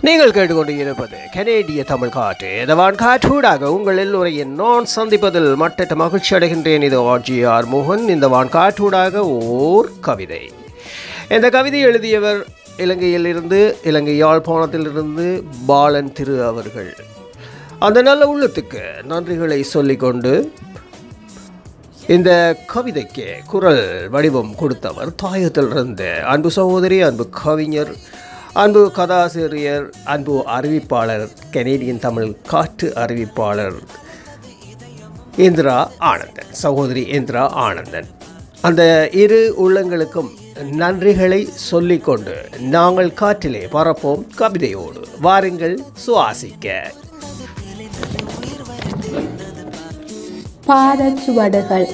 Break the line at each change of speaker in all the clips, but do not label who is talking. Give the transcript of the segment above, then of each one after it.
நீங்கள் கேட்டுக்கொண்டு இருப்பது கனேடிய தமிழ் காற்று. இந்த வான்காற்றூடாக உங்கள் எல்லோரையும் நான் சந்திப்பதில் மட்டற்ற மகிழ்ச்சி அடைகின்றேன். இது ஆர்ஜிஆர் மோகன். இந்த வான்காற்றூடாக ஓர் கவிதை. இந்த கவிதை எழுதியவர் இலங்கை யாழ்ப்பாணத்திலிருந்து பாலன் திரு அவர்கள். அந்த நல்ல உள்ளத்துக்கு நன்றிகளை சொல்லிக்கொண்டு இந்த கவிதைக்கு குரல் வடிவம் கொடுத்தவர் தாயத்திலிருந்து அன்பு சகோதரி, அன்பு கவிஞர், அன்பு கதாசிரியர், அன்பு அறிவிப்பாளர், கனேடியன் தமிழ் காற்று அறிவிப்பாளர் இந்திரா ஆனந்தன், சகோதரி இந்திரா ஆனந்தன். அந்த இரு உள்ளங்களுக்கும் நன்றிகளை சொல்லிக்கொண்டு நாங்கள் காற்றிலே பரப்போம் கவிதையோடு. வாருங்கள் சுவாசிக்க.
பாதச்சுவடுகள்.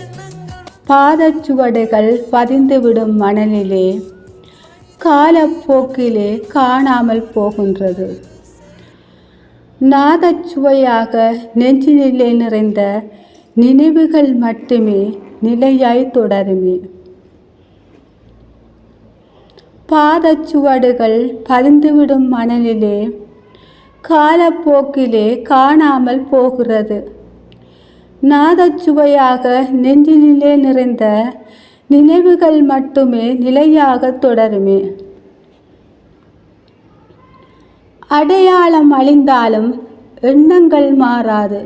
பாதச்சுவடுகள் பதிந்துவிடும் மணலிலே காலப்போக்கிலே காணாமல் போகின்றது. நாதச்சுவையாக நெஞ்சினிலே நிறைந்த நினைவுகள் மட்டுமே நிலையாய் தொடருமே. பாதச்சுவடுகள் பதிந்துவிடும் மணலிலே காலப்போக்கிலே காணாமல் போகிறது. நாதச்சுவையாக நெஞ்சினிலே நிறைந்த நினைவுகள் மட்டுமே நிலையாக தொடருமே. அடையாளம் அழிந்தாலும் எண்ணங்கள் மாறாது.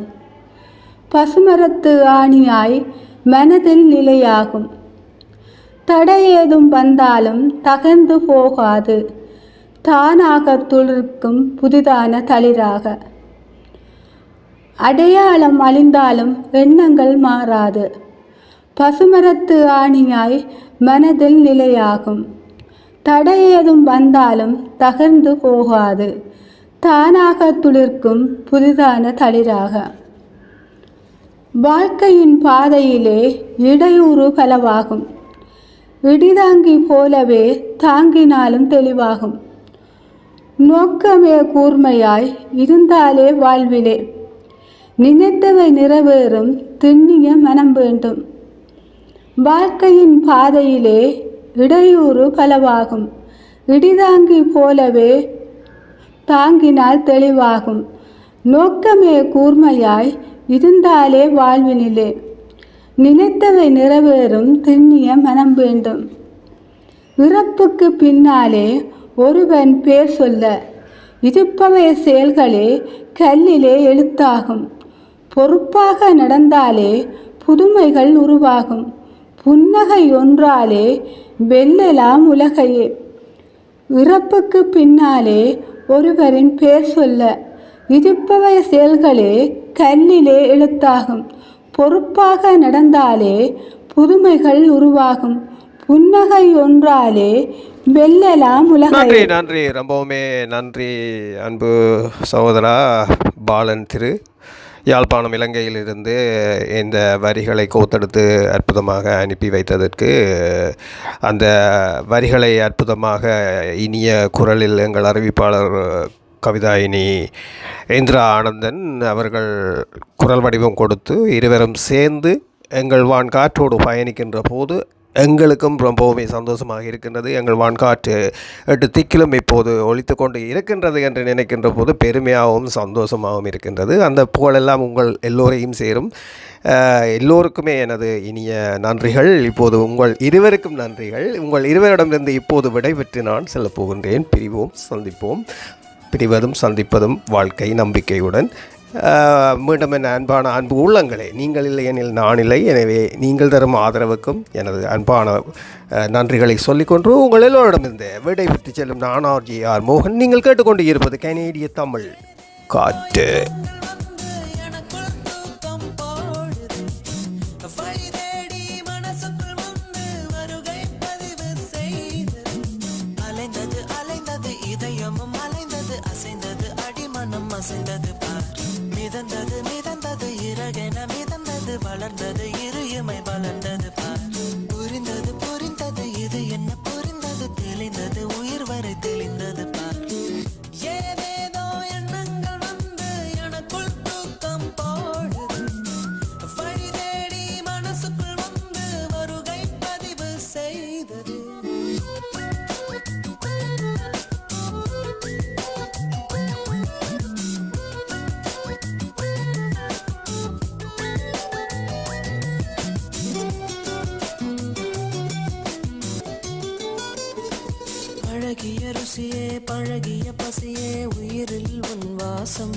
பசுமரத்து ஆணியாய் மனதில் நிலையாகும். தடையேதும் வந்தாலும் தகர்ந்து போகாது. தானாக துளிர்க்கும் புதிதான தளிராக. அடையாளம் அழிந்தாலும் எண்ணங்கள் மாறாது. பசுமரத்து ஆணியாய் மனதில் நிலையாகும். தடையேதும் வந்தாலும் தகர்ந்து போகாது. தானாக துளிர்க்கும் புதிதான தளிராக. வாழ்க்கையின் பாதையிலே இடையூறு பலவாகும். இடிதாங்கி போலவே தாங்கினாலும் தெளிவாகும். நோக்கமே கூர்மையாய் இருந்தாலே வாழ்விலே நினைத்தவை நிறைவேறும் திண்ணிய மனம் வேண்டும். வாழ்க்கையின் பாதையிலே இடையூறு பலவாகும். இடிதாங்கி போலவே தாங்கினால் தெளிவாகும். நோக்கமே கூர்மையாய் இருந்தாலே வாழ்வினிலே நினைத்தவை நிறைவேறும் திண்ணிய மனம் வேண்டும். இறப்புக்கு பின்னாலே ஒருவன் பேர் சொல்ல இருப்பவை செயல்களே கல்லிலே எழுத்தாகும். பொறுப்பாக நடந்தாலே புதுமைகள் உருவாகும். புன்னகை ஒன்றாலே வெல்லலாம் உலகையே. இறப்புக்கு பின்னாலே ஒருவரின் பேர் சொல்ல இருப்பவை செயல்களே கல்லிலே எழுத்தாகும். பொறுப்பாக நடந்தாலே புதுமைகள் உருவாகும். புன்னகை ஒன்றாலே வெல்லலாம் உலகை.
நன்றி நன்றி, ரொம்பவுமே நன்றி அன்பு சகோதரா பாலன் திரு. யாழ்ப்பாணம் இலங்கையிலிருந்து இந்த வரிகளை கோத்தெடுத்து அற்புதமாக அனுப்பி வைத்ததற்கு, அந்த வரிகளை அற்புதமாக இனிய குரலில் எங்கள் அறிவிப்பாளர் கவிதாயினி இந்திரா ஆனந்தன் அவர்கள் குரல் வடிவம் கொடுத்து இருவரும் சேர்ந்து எங்கள் வான்காற்றோடு பயணிக்கின்ற போது எங்களுக்கும் ரொம்பவுமே சந்தோஷமாக இருக்கின்றது. எங்கள் வான்காற்று 8 திக்கிலும் இப்போது ஒலித்து கொண்டு இருக்கின்றது என்று நினைக்கின்ற போது பெருமையாகவும் சந்தோஷமாகவும் இருக்கின்றது. அந்த புகழெல்லாம் உங்கள் எல்லோரையும் சேரும். எல்லோருக்குமே எனது இனிய நன்றிகள். இப்போது உங்கள் இருவருக்கும் நன்றிகள். உங்கள் இருவரிடமிருந்து இப்போது விடைபெற்று நான் செல்லப் போகின்றேன். பிரிவோம், சந்திப்போம். பிரிவதும் சந்திப்பதும் வாழ்க்கை நம்பிக்கையுடன். மீண்டும் என் அன்பான அன்பு உள்ளங்களே, நீங்கள் இல்லை எனில் நான் இல்லை. எனவே நீங்கள் தரும் ஆதரவுக்கும் எனது அன்பான நன்றிகளை சொல்லிக்கொண்டு உங்கள் எல்லோரிடமிருந்து விடை பெற்று செல்லும் நான் ஆர்ஜிஆர் மோகன். நீங்கள் கேட்டுக்கொண்டு இருப்பது கனேடிய தமிழ் காற்று.
மிதந்தது மிதந்தது இறகென மிதந்தது வளர்ந்தது இருமை வளர்ந்தது பார். புரிந்தது புரிந்தது இது என்ன புரிந்தது தெளிந்தது உயிர் வரை தெளிந்தது பார். ஏதேதோ எண்ணங்கள் வந்து எனக்குள் தூக்கம் போடுது. வழி தேடி மனசுக்குள் வந்து வருகை பதிவு செய்தது. அழகிய ருசியே பழகிய பசியே உயிரில் உன் வாசம்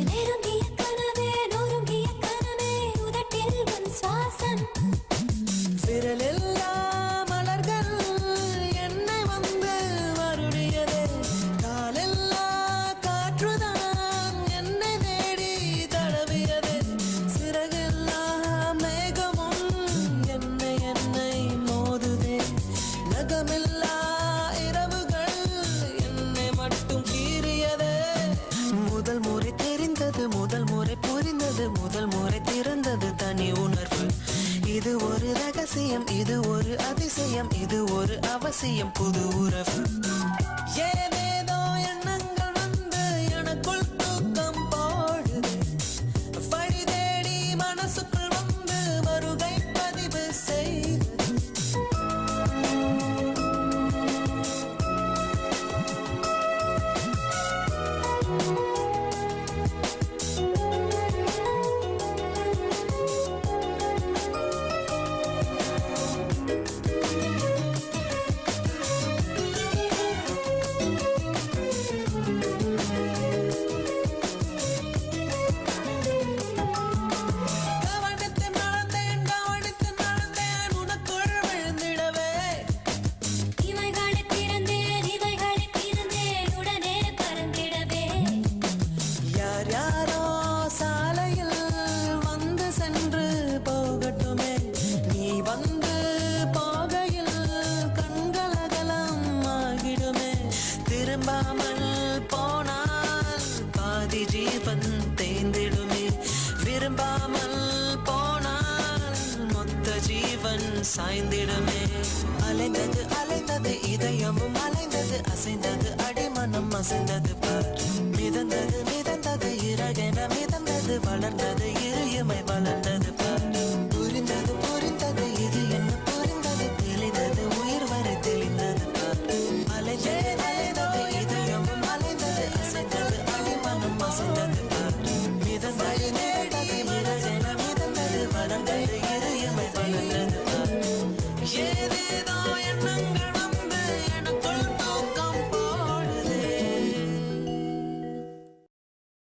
நெருங்கிய கனவே நொறுங்கிய கனவே உதட்டில் உன் சுவாசம்
விரலெல்லா மலர்கள் என்னை வந்து வருடியதே காலெல்லா காற்றுதான் என்னை தேடி தடவியதே சிறகெல்லா மேகமும் என்னை மோதுதே நகமில்லா இரவுகள் என்னை மட்டும் கீறியதே முதல் முறை தெரிந்தது முதல் முறை புரிந்தது முதல் முறை திறந்தது தனி உணர்வு இது ஒரு ரகசியம் இது ஒரு அதிசயம் இது ஒரு அவசியம் புது உறவு ஏதேதோ எண்ணங்கள் வந்து எனக்குள் தூக்கம் போடுது வழி தேடி மனசுக்குள் வந்து வருகை பதிவு செய்து கவனித்து நடந்தேன் உனக்குள் விழுந்திடவே
இவைகளை திறந்தேன் உடனே பறந்திடவே
யார் யாரோ சாலையில் வந்து சென்று போகட்டுமே நீ வந்து போகையில் கண்களகலம் ஆகிடுமே திரும்பாமல் போனால் பாதி ஜீவன் தேய்ந்திடுமே விரும்பாமல் போனால் மொத்த ஜீவன் சாய்ந்திடுமே